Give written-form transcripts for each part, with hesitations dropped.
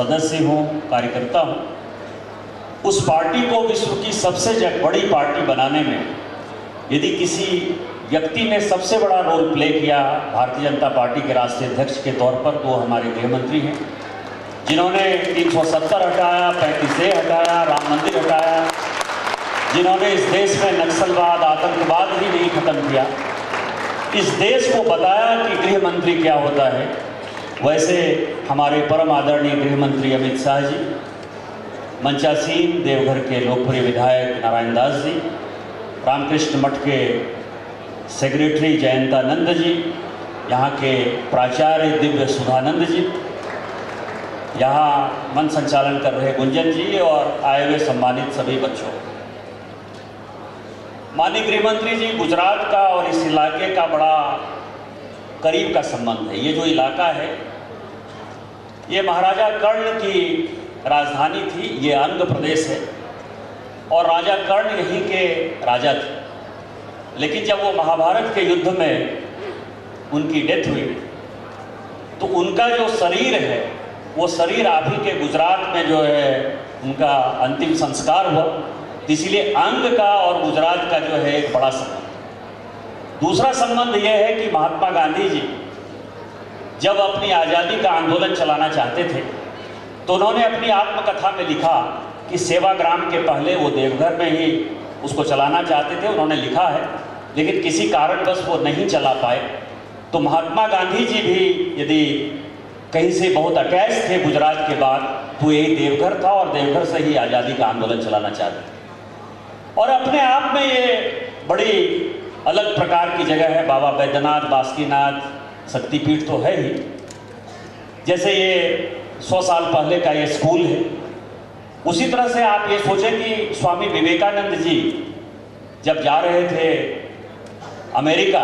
सदस्य हूँ, कार्यकर्ता हूँ, उस पार्टी को विश्व की सबसे बड़ी पार्टी बनाने में यदि किसी व्यक्ति ने सबसे बड़ा रोल प्ले किया भारतीय जनता पार्टी के राष्ट्रीय अध्यक्ष के तौर पर, तो हमारे गृह मंत्री हैं, जिन्होंने 370 हटाया, 35A हटाया, राम मंदिर हटाया, जिन्होंने इस देश में नक्सलवाद, आतंकवाद ही नहीं खत्म किया, इस देश को बताया कि गृह मंत्री क्या होता है। वैसे हमारे परम आदरणीय गृह मंत्री अमित शाह जी, मंचासीन देवघर के लोकप्रिय विधायक नारायण दास जी, रामकृष्ण मठ के सेक्रेटरी जयंतानंद जी, यहाँ के प्राचार्य दिव्य सुधानंद जी, यहाँ मन संचालन कर रहे गुंजन जी और आए हुए सम्मानित सभी बच्चों। माननीय गृह मंत्री जी, गुजरात का और इस इलाके का बड़ा करीब का संबंध है। ये जो इलाका है, ये महाराजा कर्ण की राजधानी थी, ये अंग प्रदेश है और राजा कर्ण यहीं के राजा थे। लेकिन जब वो महाभारत के युद्ध में उनकी डेथ हुई तो उनका जो शरीर है, वो शरीर आप ही के गुजरात में जो है उनका अंतिम संस्कार हुआ। इसीलिए अंग का और गुजरात का जो है एक बड़ा संबंध। दूसरा संबंध यह है कि महात्मा गांधी जी जब अपनी आज़ादी का आंदोलन चलाना चाहते थे तो उन्होंने अपनी आत्मकथा में लिखा कि सेवाग्राम के पहले वो देवघर में ही उसको चलाना चाहते थे। उन्होंने लिखा है, लेकिन किसी कारणवश वो नहीं चला पाए। तो महात्मा गांधी जी भी यदि कहीं से बहुत अटैच थे गुजरात के बाद, तो यही देवघर था और देवघर से ही आज़ादी का आंदोलन चलाना चाहते थे। और अपने आप में ये बड़ी अलग प्रकार की जगह है। बाबा बैद्यनाथ, बासुकीनाथ शक्तिपीठ तो है ही। जैसे ये 100 साल पहले का ये स्कूल है, उसी तरह से आप ये सोचें कि स्वामी विवेकानंद जी जब जा रहे थे अमेरिका,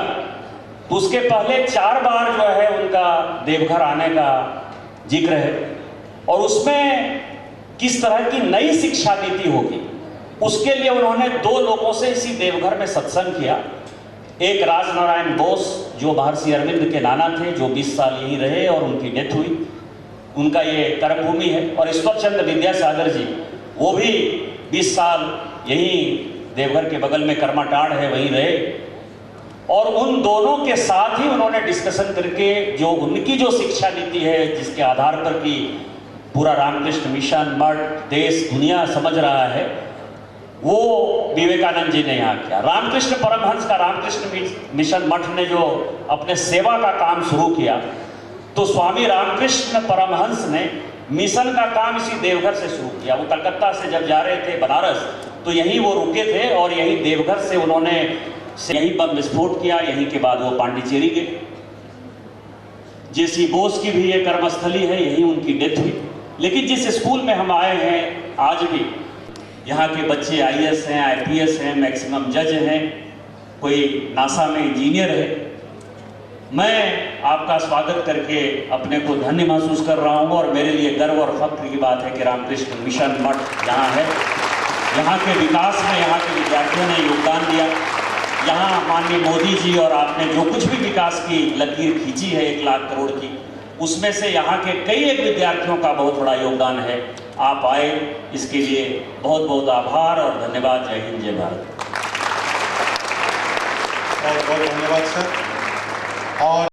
तो उसके पहले 4 बार जो है उनका देवघर आने का जिक्र है। और उसमें किस तरह की नई शिक्षा नीति होगी, उसके लिए उन्होंने 2 लोगों से इसी देवघर में सत्संग किया। एक राजनारायण बोस, जो महर्षि अरविंद के नाना थे, जो 20 साल यहीं रहे और उनकी डेथ हुई, उनका ये कर्मभूमि है। और ईश्वरचंद्र विद्यासागर जी, वो भी 20 साल यहीं देवघर के बगल में कर्माटाड़ है, वहीं रहे। और उन दोनों के साथ ही उन्होंने डिस्कशन करके जो उनकी जो शिक्षा नीति है, जिसके आधार पर कि पूरा रामकृष्ण मिशन, मठ, देश, दुनिया समझ रहा है, वो विवेकानंद जी ने यहाँ किया। रामकृष्ण परमहंस का रामकृष्ण मिशन मठ ने जो अपने सेवा का काम शुरू किया, तो स्वामी रामकृष्ण परमहंस ने मिशन का काम इसी देवघर से शुरू किया। वो कलकत्ता से जब जा रहे थे बनारस, तो यहीं वो रुके थे और यहीं देवघर से उन्होंने यहीं बम विस्फोट किया। यहीं के बाद वो पांडिचेरी गए। जेसी बोस की भी ये कर्मस्थली है, यहीं उनकी डेथ हुई। लेकिन जिस स्कूल में हम आए हैं, आज भी यहाँ के बच्चे IAS हैं, IPS हैं, मैक्सिमम जज हैं, कोई नासा में इंजीनियर है। मैं आपका स्वागत करके अपने को धन्य महसूस कर रहा हूँ और मेरे लिए गर्व और फख्र की बात है कि रामकृष्ण मिशन मठ यहाँ है। यहाँ के विकास में यहाँ के विद्यार्थियों ने योगदान दिया। यहाँ माननीय मोदी जी और आपने जो कुछ भी विकास की लकीर खींची है 1 लाख करोड़ की, उसमें से यहाँ के कई एक विद्यार्थियों का बहुत बड़ा योगदान है। आप आए, इसके लिए बहुत बहुत आभार और धन्यवाद। जय हिंद, जय भारत। बहुत बहुत धन्यवाद सर। और